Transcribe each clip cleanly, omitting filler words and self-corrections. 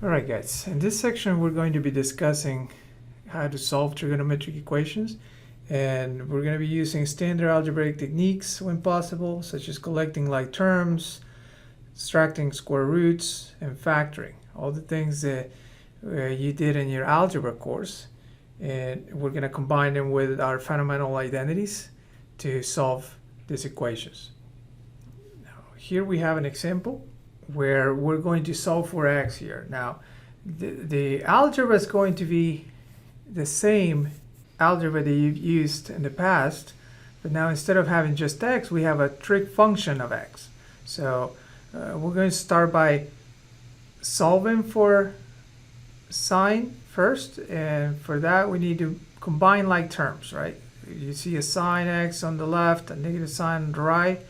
Alright guys, in this section we're going to be discussing how to solve trigonometric equations, and we're going to be using standard algebraic techniques when possible, such as collecting like terms, subtracting square roots, and factoring. All the things that you did in your algebra course, and we're going to combine them with our fundamental identities to solve these equations. Now, here we have an example where we're going to solve for x here. Now, the algebra is going to be the same algebra that you've used in the past, but now instead of having just x, we have a trig function of x. So we're going to start by solving for sine first, and for that we need to combine like terms, right? You see a sine x on the left, a negative sine on the right.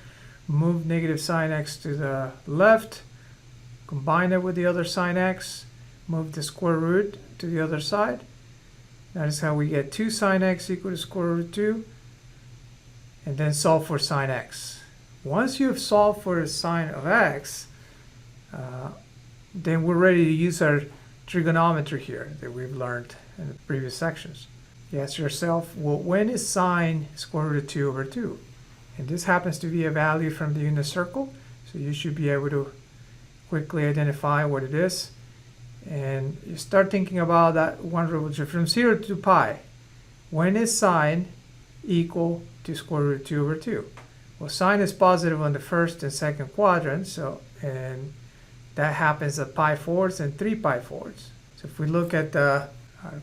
Move negative sine x to the left, combine it with the other sine x, move the square root to the other side. That is how we get 2 sine x equal to square root 2, and then solve for sine x. Once you've solved for the sine of x, then we're ready to use our trigonometry here that we've learned in the previous sections. You ask yourself, well, when is sine square root of 2 over 2? And this happens to be a value from the unit circle, so you should be able to quickly identify what it is. And you start thinking about that one revolution from 0 to pi. When is sine equal to square root 2 over 2? Well, sine is positive on the first and second quadrant, and that happens at pi fourths and 3 pi fourths. So if we look at the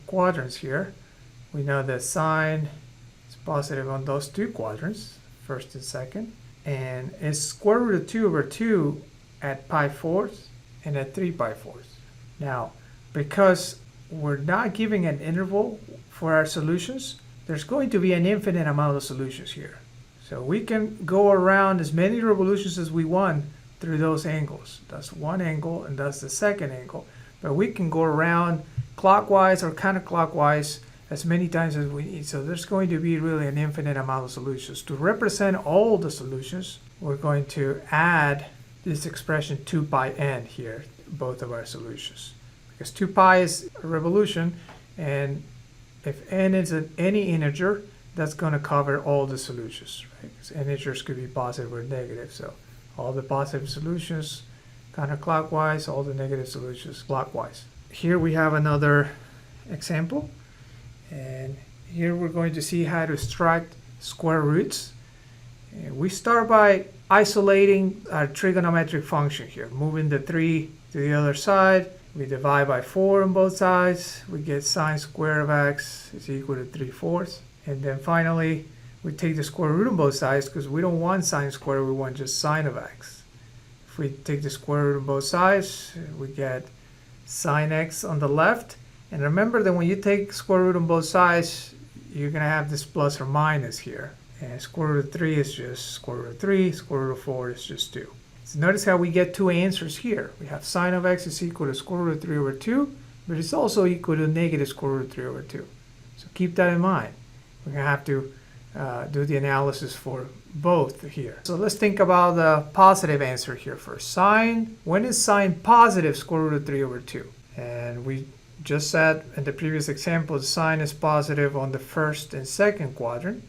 quadrants here, we know that sine is positive on those 2 quadrants, first and second, and it's square root of 2 over 2 at pi fourths and at 3 pi fourths. Now, because we're not giving an interval for our solutions, there's going to be an infinite amount of solutions here. So we can go around as many revolutions as we want through those angles. That's one angle and that's the second angle. But we can go around clockwise or counterclockwise as many times as we need. So there's going to be really an infinite amount of solutions. To represent all the solutions, we're going to add this expression 2 pi n here, both of our solutions. Because 2 pi is a revolution, and if n is any integer, that's going to cover all the solutions, right? Because integers could be positive or negative. So all the positive solutions counterclockwise, all the negative solutions clockwise. Here we have another example. And here we're going to see how to extract square roots. And we start by isolating our trigonometric function here, moving the 3 to the other side. We divide by 4 on both sides. We get sine squared of x is equal to 3/4. And then finally, we take the square root on both sides because we don't want sine squared, we want just sine of x. If we take the square root on both sides, we get sine x on the left. And remember that when you take square root on both sides, you're going to have this plus or minus here. And square root of 3 is just square root of 3, square root of 4 is just 2. So notice how we get 2 answers here. We have sine of x is equal to square root of 3 over 2, but it's also equal to negative square root of 3 over 2. So keep that in mind. We're going to have to do the analysis for both here. So let's think about the positive answer here first. Sine, when is sine positive square root of 3 over 2? And we just said in the previous example, sine is positive on the first and second quadrant.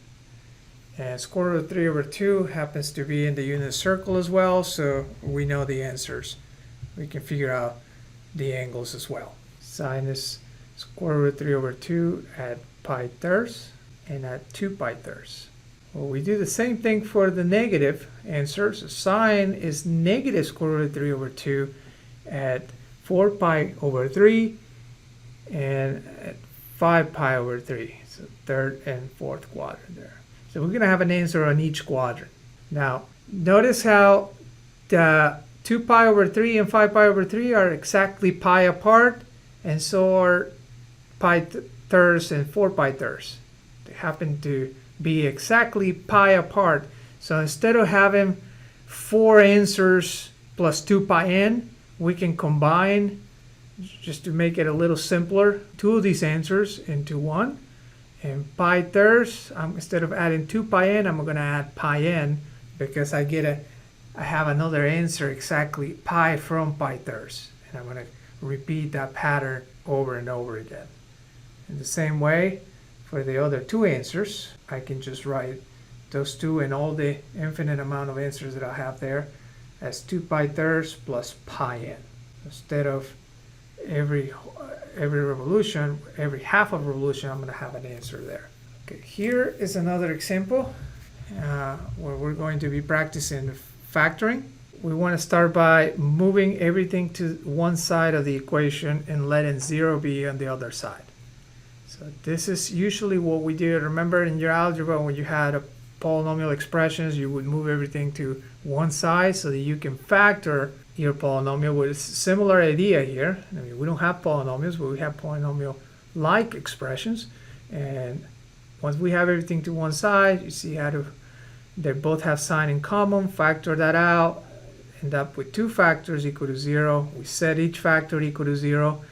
And square root of 3 over 2 happens to be in the unit circle as well, so we know the answers. We can figure out the angles as well. Sine is square root of 3 over 2 at pi thirds and at 2 pi thirds. Well, we do the same thing for the negative answer. So sine is negative square root of 3 over 2 at 4 pi over 3 and at 5 pi over 3. So third and fourth quadrant there. So we're going to have an answer on each quadrant. Now, notice how the 2 pi over 3 and 5 pi over 3 are exactly pi apart, and so are pi thirds and 4 pi thirds. They happen to be exactly pi apart. So instead of having 4 answers plus 2 pi n, we can combine, just to make it a little simpler, 2 of these answers into 1. And pi thirds, instead of adding 2 pi n, I'm going to add pi n because I have another answer exactly pi from pi thirds. And I'm going to repeat that pattern over and over again. In the same way, for the other two answers, I can just write those two and all the infinite amount of answers that I have there as 2 pi thirds plus pi n. Instead of every revolution, every half of a revolution, I'm going to have an answer there. Okay, here is another example where we're going to be practicing factoring. We want to start by moving everything to one side of the equation and letting 0 be on the other side. So this is usually what we do. Remember in your algebra when you had a polynomial expressions, you would move everything to one side so that you can factor your polynomial. With a similar idea here. I mean, we don't have polynomials, but we have polynomial-like expressions. And once we have everything to one side, you see how to, they both have sign in common, factor that out, end up with two factors equal to 0. We set each factor equal to 0,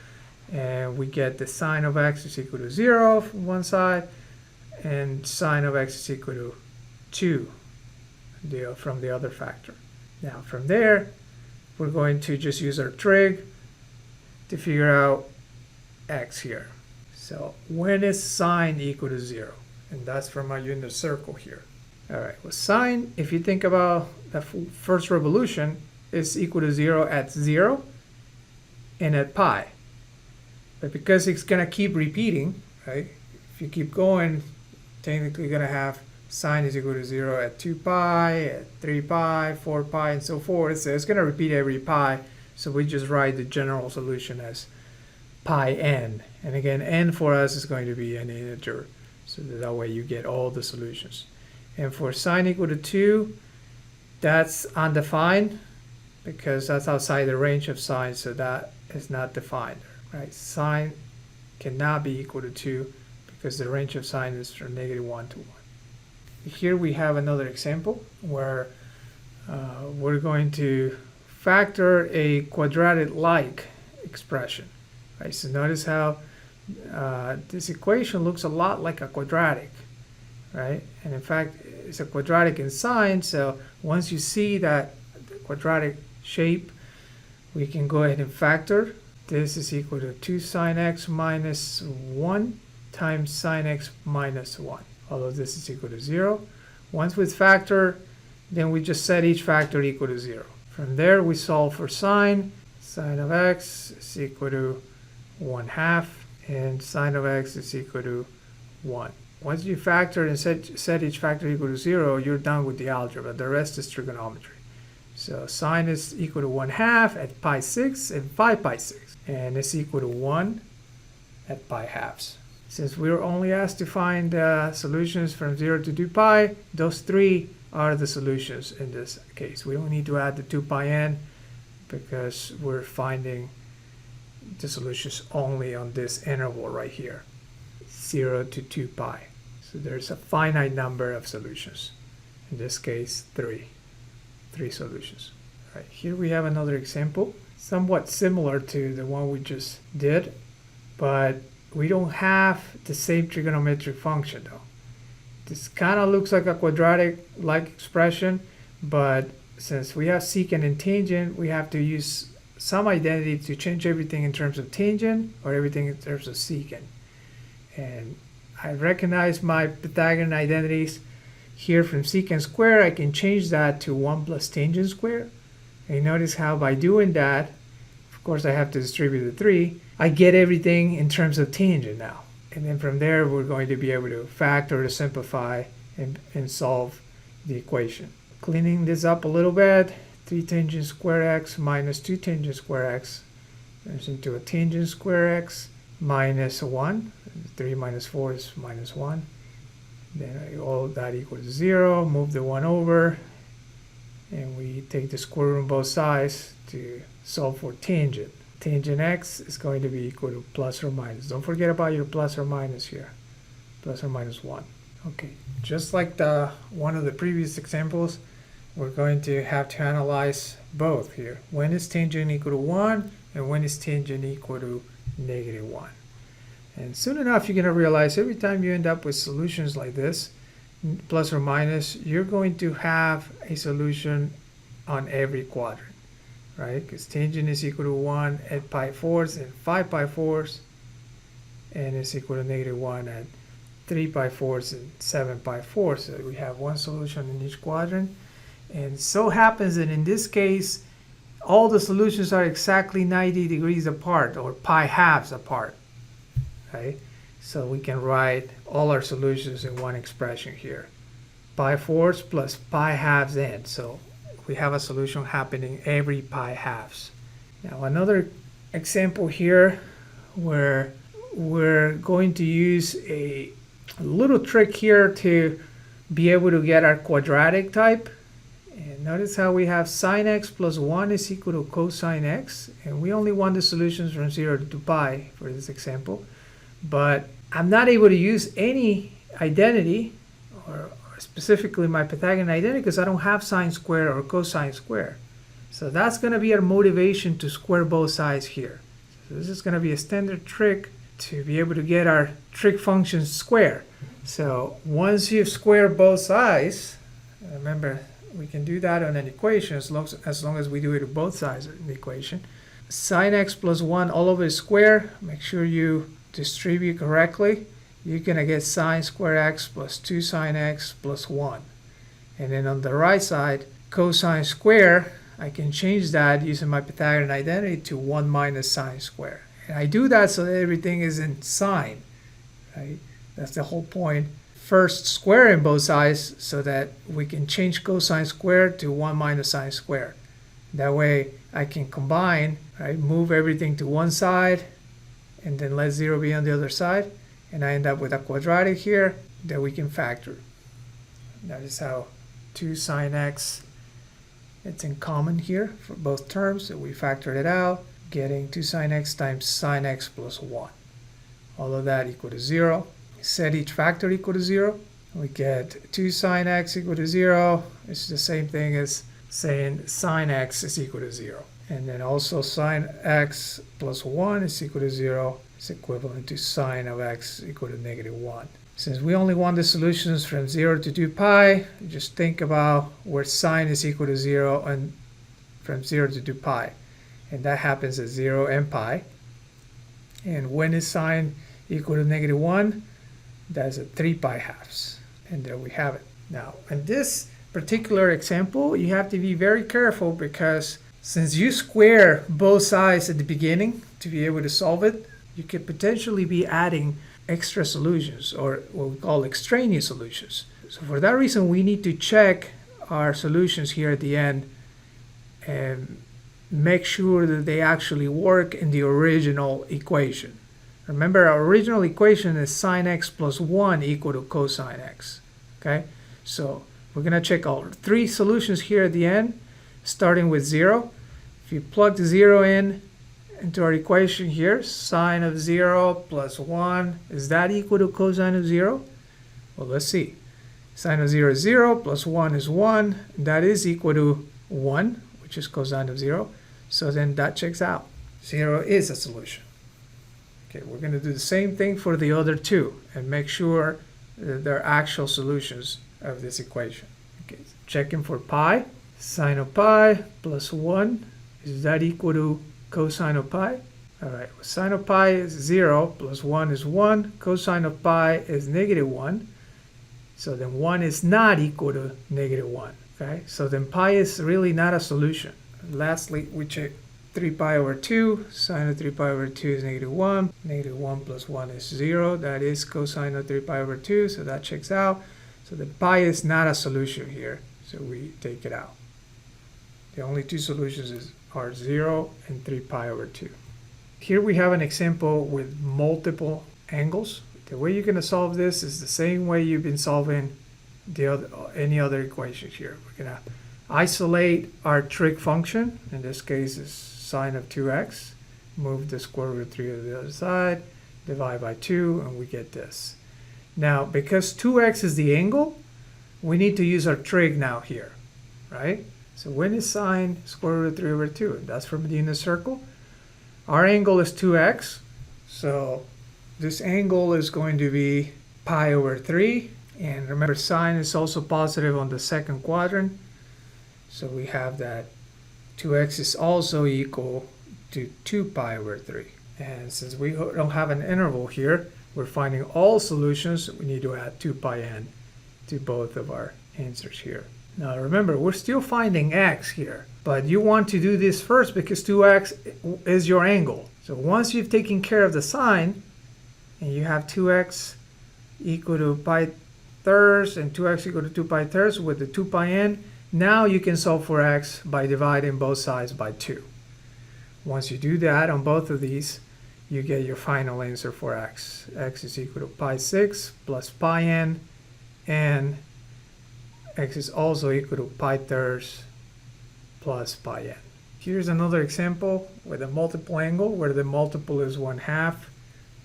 and we get the sine of x is equal to 0 from one side, and sine of x is equal to 2 from the other factor. Now from there, we're going to just use our trig to figure out x here. So when is sine equal to 0? And that's from our unit circle here. All right, well, sine, if you think about the first revolution, is equal to 0 at 0 and at pi. But because it's going to keep repeating, right? If you keep going, technically you're going to have sine is equal to 0 at 2 pi, at 3 pi, 4 pi, and so forth. So it's going to repeat every pi. So we just write the general solution as pi n. And again, n for us is going to be an integer. So that way you get all the solutions. And for sine equal to 2, that's undefined because that's outside the range of sine, so that is not defined, right? Sine cannot be equal to 2 because the range of sine is from -1 to 1. Here we have another example where we're going to factor a quadratic-like expression, right? So notice how this equation looks a lot like a quadratic, right? And in fact, it's a quadratic in sign, so once you see that quadratic shape, we can go ahead and factor. This is equal to 2 sine x minus 1 times sine x minus 1. Although this is equal to 0. Once we factor, then we just set each factor equal to 0. From there, we solve for sine. Sine of x is equal to 1/2, and sine of x is equal to 1. Once you factor and set each factor equal to 0, you're done with the algebra. The rest is trigonometry. So sine is equal to 1/2 at pi 6 and 5 pi 6. And it's equal to 1 at pi halves. Since we were only asked to find solutions from 0 to 2 pi, those three are the solutions in this case. We don't need to add the 2 pi n because we're finding the solutions only on this interval right here, 0 to 2 pi. So there's a finite number of solutions. In this case, three solutions. All right, here we have another example, somewhat similar to the one we just did, but we don't have the same trigonometric function though. This kind of looks like a quadratic-like expression, but since we have secant and tangent, we have to use some identity to change everything in terms of tangent or everything in terms of secant. And I recognize my Pythagorean identities here from secant square. I can change that to 1 plus tangent square. And you notice how by doing that, of course I have to distribute the 3, I get everything in terms of tangent now. And then from there, we're going to be able to factor, to simplify, and solve the equation. Cleaning this up a little bit, 3 tangent square x minus 2 tangent square x turns into a tangent square x minus 1. 3 minus 4 is minus 1. Then all that equals 0. Move the 1 over. And we take the square root on both sides to solve for tangent. Tangent x is going to be equal to plus or minus. Don't forget about your plus or minus here. Plus or minus 1. Okay, just like one of the previous examples, we're going to have to analyze both here. When is tangent equal to 1 and when is tangent equal to -1? And soon enough, you're going to realize every time you end up with solutions like this, plus or minus, you're going to have a solution on every quadrant. right? Because tangent is equal to 1 at pi fourths and 5 pi fourths, and it's equal to -1 at 3 pi fourths and 7 pi fourths. So we have one solution in each quadrant. And so happens that in this case, all the solutions are exactly 90 degrees apart, or pi halves apart, right? So we can write all our solutions in one expression here. Pi fourths plus pi halves n. So we have a solution happening every pi halves. Now another example here where we're going to use a little trick here to be able to get our quadratic type. And notice how we have sine x plus 1 is equal to cosine x, and we only want the solutions from 0 to pi for this example. But I'm not able to use any identity, or specifically my Pythagorean identity, because I don't have sine square or cosine square. So that's going to be our motivation to square both sides here. So this is going to be a standard trick to be able to get our trig functions square. So once you've squared both sides, remember we can do that on an equation as long as we do it to both sides of the equation. Sine x plus 1 all over square. Make sure you distribute correctly. You're going to get sine square x plus 2 sine x plus 1. And then on the right side, cosine square, I can change that using my Pythagorean identity to 1 minus sine square. And I do that so that everything is in sine, right? That's the whole point. First squaring both sides so that we can change cosine squared to 1 minus sine squared. That way I can combine, right? Move everything to one side and then let 0 be on the other side. And I end up with a quadratic here that we can factor. That is how 2 sine x, it's in common here for both terms. So we factored it out, getting 2 sine x times sine x plus 1. All of that equal to 0. Set each factor equal to 0. We get 2 sine x equal to 0. It's the same thing as saying sine x is equal to 0. And then also sine x plus 1 is equal to 0. It's equivalent to sine of x equal to -1. Since we only want the solutions from 0 to 2 pi, just think about where sine is equal to 0 and from 0 to 2 pi. And that happens at 0 and pi. And when is sine equal to -1? That's at 3 pi halves. And there we have it. Now, in this particular example, you have to be very careful because since you square both sides at the beginning to be able to solve it, you could potentially be adding extra solutions, or what we call extraneous solutions. So for that reason, we need to check our solutions here at the end and make sure that they actually work in the original equation. Remember, our original equation is sine x plus 1 equal to cosine x. Okay, so we're going to check all 3 solutions here at the end, starting with 0. If you plug the 0 into our equation here, sine of 0 plus 1, is that equal to cosine of 0? Well, let's see. Sine of 0 is 0, plus 1 is 1. That is equal to 1, which is cosine of 0. So then that checks out. 0 is a solution. Okay, we're going to do the same thing for the other 2 and make sure that they're actual solutions of this equation. Okay, so checking for pi. Sine of pi plus 1, is that equal to cosine of pi? All right, well, sine of pi is 0, plus 1 is 1. Cosine of pi is -1. So then 1 is not equal to -1. Okay, so then pi is really not a solution. Lastly, we check 3 pi over 2. Sine of 3 pi over 2 is -1. -1 plus 1 is 0. That is cosine of 3 pi over 2, so that checks out. So the pi is not a solution here, so we take it out. The only 2 solutions are 0 and 3 pi over 2. Here we have an example with multiple angles. The way you're going to solve this is the same way you've been solving any other equations here. We're going to isolate our trig function. In this case is sine of 2x. Move the square root of 3 to the other side. Divide by 2 and we get this. Now because 2x is the angle, we need to use our trig now here, right? So when is sine square root of 3 over 2? That's from the unit circle. Our angle is 2x. So this angle is going to be pi over 3. And remember, sine is also positive on the second quadrant. So we have that 2x is also equal to 2 pi over 3. And since we don't have an interval here, we're finding all solutions. We need to add 2 pi n to both of our answers here. Now remember, we're still finding x here, but you want to do this first because 2x is your angle. So once you've taken care of the sign, and you have 2x equal to pi thirds and 2x equal to 2 pi thirds with the 2 pi n, now you can solve for x by dividing both sides by 2. Once you do that on both of these, you get your final answer for x. X is equal to pi 6 plus pi n, and x is also equal to pi thirds plus pi n. Here's another example with a multiple angle where the multiple is 1/2.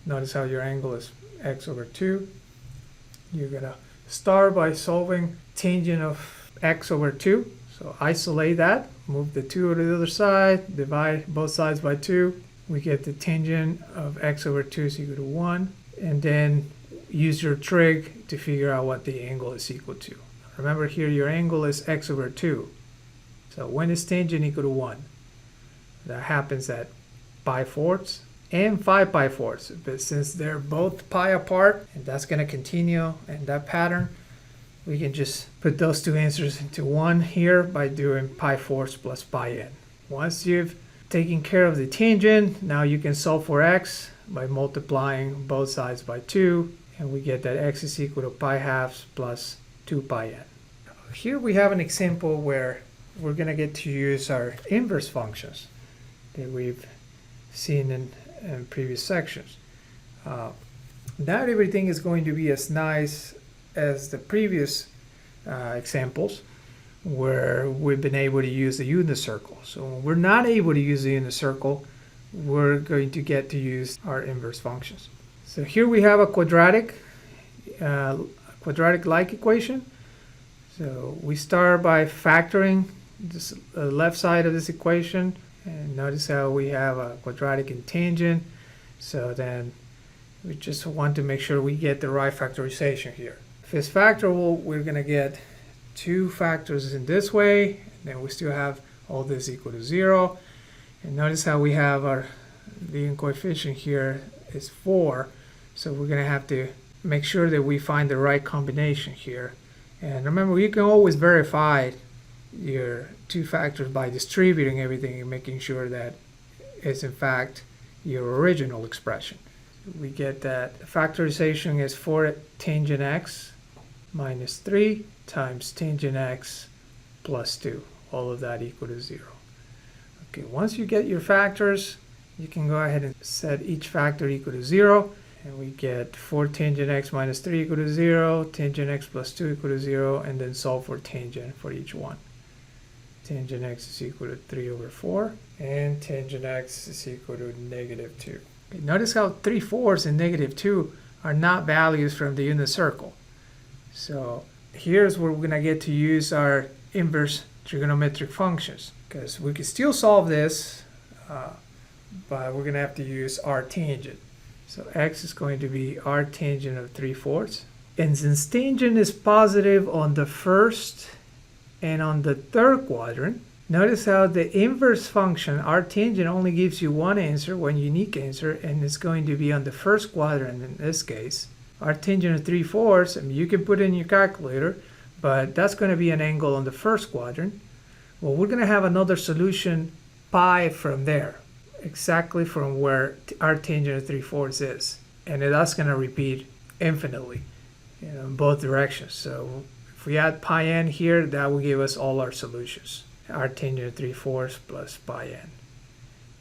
Notice how your angle is x over 2. You're going to start by solving tangent of x over 2. So isolate that, move the 2 to the other side, divide both sides by 2. We get the tangent of x over 2 is equal to 1. And then use your trig to figure out what the angle is equal to. Remember here your angle is x over 2. So when is tangent equal to 1? That happens at pi fourths and 5 pi fourths. But since they're both pi apart, and that's going to continue in that pattern, we can just put those two answers into one here by doing pi fourths plus pi n. Once you've taken care of the tangent, now you can solve for x by multiplying both sides by 2, and we get that x is equal to pi halves plus 2 pi n. Here we have an example where we're going to get to use our inverse functions that we've seen in previous sections. Not everything is going to be as nice as the previous examples where we've been able to use the unit circle. So when we're not able to use the unit circle, we're going to get to use our inverse functions. So here we have a quadratic-like equation. So we start by factoring this left side of this equation, and notice how we have a quadratic and tangent. So then we just want to make sure we get the right factorization here. If it's factorable, we're going to get 2 factors in this way, and then we still have all this equal to 0. And notice how we have our leading coefficient here is 4. So we're going to have to make sure that we find the right combination here. And remember, you can always verify your 2 factors by distributing everything and making sure that it's in fact your original expression. We get that factorization is 4 tangent x minus 3 times tangent x plus 2. All of that equal to 0. Okay, once you get your factors, you can go ahead and set each factor equal to 0. And we get 4 tangent x minus 3 equal to 0, tangent x plus 2 equal to 0, and then solve for tangent for each one. Tangent x is equal to 3 over 4, and tangent x is equal to negative 2. Okay, notice how 3/4 and negative 2 are not values from the unit circle. So here's where we're going to get to use our inverse trigonometric functions, because we can still solve this, but we're going to have to use our tangent. So x is going to be our tangent of 3/4. And since tangent is positive on the first and on the third quadrant, notice how the inverse function, our tangent, only gives you one answer, one unique answer, and it's going to be on the first quadrant in this case. Our tangent of 3/4, I mean, you can put it in your calculator, but that's going to be an angle on the first quadrant. Well, we're going to have another solution pi from there, exactly from where our tangent of 3/4 is, and that's going to repeat infinitely, in both directions. So if we add pi n here, that will give us all our solutions. Our tangent of 3/4 plus pi n.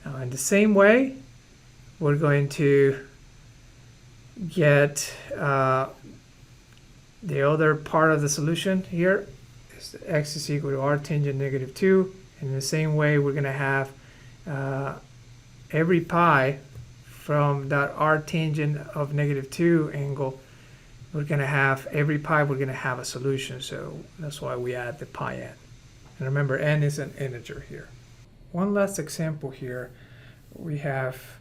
Now in the same way, we're going to get the other part of the solution here. Is x is equal to our tangent negative 2. And in the same way, we're going to have every pi from that r tangent of negative 2 angle, we're going to have every pi, we're going to have a solution. So that's why we add the pi n. And remember, n is an integer here. One last example here. We have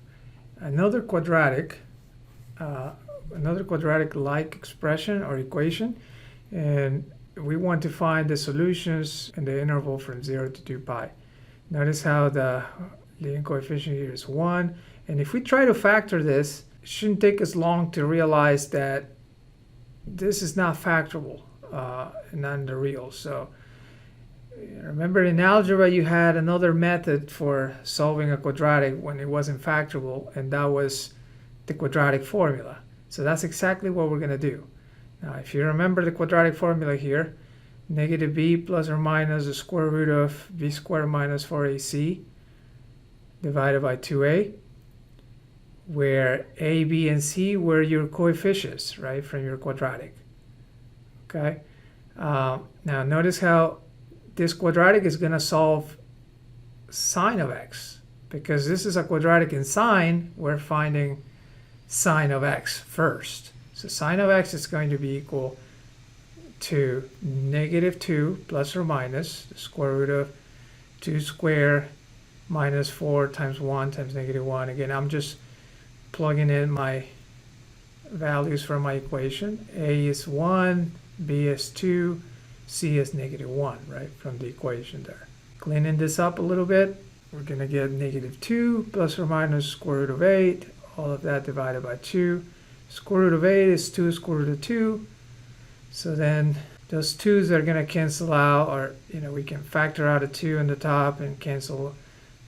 another quadratic-like expression or equation, and we want to find the solutions in the interval from 0 to 2 pi. Notice how the leading coefficient here is 1. And if we try to factor this, it shouldn't take us long to realize that this is not factorable, not in the real. So remember in algebra you had another method for solving a quadratic when it wasn't factorable, and that was the quadratic formula. So that's exactly what we're going to do. Now if you remember the quadratic formula here, negative b plus or minus the square root of b squared minus 4ac divided by 2a, where a, b, and c were your coefficients, right, from your quadratic. Okay. Now notice how this quadratic is going to solve sine of x. Because this is a quadratic in sine, we're finding sine of x first. So sine of x is going to be equal to negative 2 plus or minus the square root of 2 squared minus 4 times 1 times negative 1. Again, I'm just plugging in my values for my equation. A is 1, b is 2, c is negative 1, right, from the equation there. Cleaning this up a little bit, we're going to get negative 2 plus or minus square root of 8, all of that divided by 2. Square root of 8 is 2 square root of 2. So then those 2's are going to cancel out, or we can factor out a 2 in the top and cancel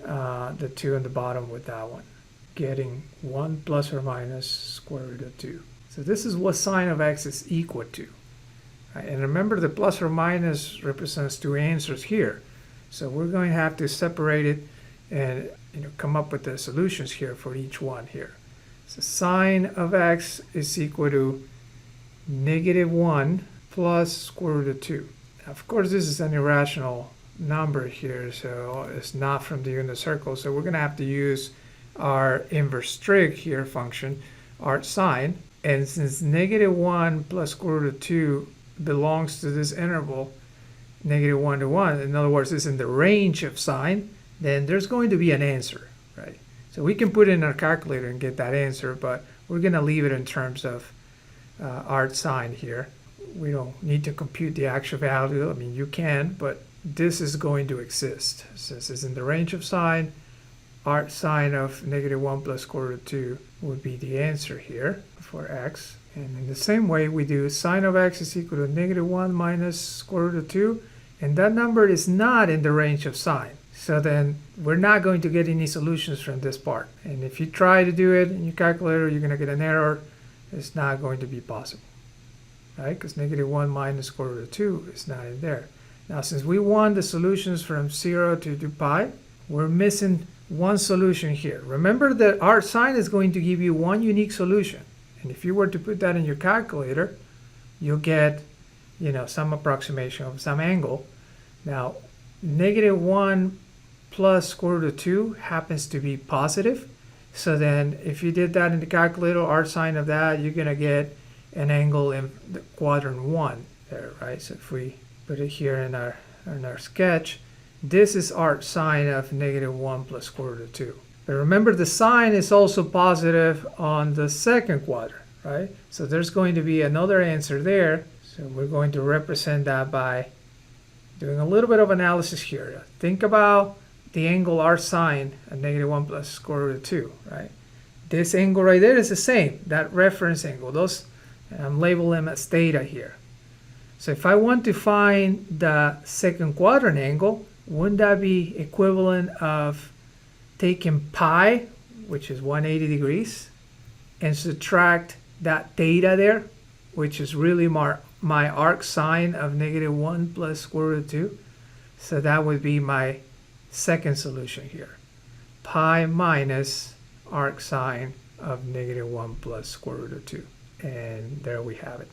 the 2 in the bottom with that one, getting 1 plus or minus square root of 2. So this is what sine of x is equal to. Right? And remember, the plus or minus represents two answers here. So we're going to have to separate it and come up with the solutions here for each one here. So sine of x is equal to negative 1 plus square root of 2. Now, of course, this is an irrational number here, so it's not from the unit circle. So we're going to have to use our inverse trig here function, arc sine. And since negative 1 plus square root of 2 belongs to this interval, negative 1 to 1, in other words, it's in the range of sine, then there's going to be an answer, right? So we can put it in our calculator and get that answer, but we're going to leave it in terms of arc sine here. We don't need to compute the actual value. I mean, you can, but this is going to exist. Since it's in the range of sine, arc sine of negative 1 plus square root of 2 would be the answer here for x. And in the same way, we do sine of x is equal to negative 1 minus square root of 2. And that number is not in the range of sine. So then we're not going to get any solutions from this part. And if you try to do it in your calculator, you're going to get an error. It's not going to be possible, right? Because negative 1 minus square root of 2 is not in there. Now, since we want the solutions from 0 to 2 pi, we're missing one solution here. Remember that arc sine is going to give you one unique solution. And if you were to put that in your calculator, you'll get some approximation of some angle. Now, negative 1 plus square root of 2 happens to be positive. So then if you did that in the calculator, arc sine of that, you're going to get an angle in the quadrant 1 there, right? So if we put it here in our sketch, this is arc sine of negative 1 plus square root of 2. But remember, the sine is also positive on the second quadrant, right? So there's going to be another answer there. So we're going to represent that by doing a little bit of analysis here. Think about the angle arc sine at negative 1 plus square root of 2, right? This angle right there is the same, that reference angle. Those, I'm labeling them as theta here. So if I want to find the second quadrant angle, wouldn't that be equivalent of taking pi, which is 180 degrees, and subtract that theta there, which is really my arc sine of negative 1 plus square root of 2. So that would be my second solution here. Pi minus arc sine of negative 1 plus square root of 2. And there we have it.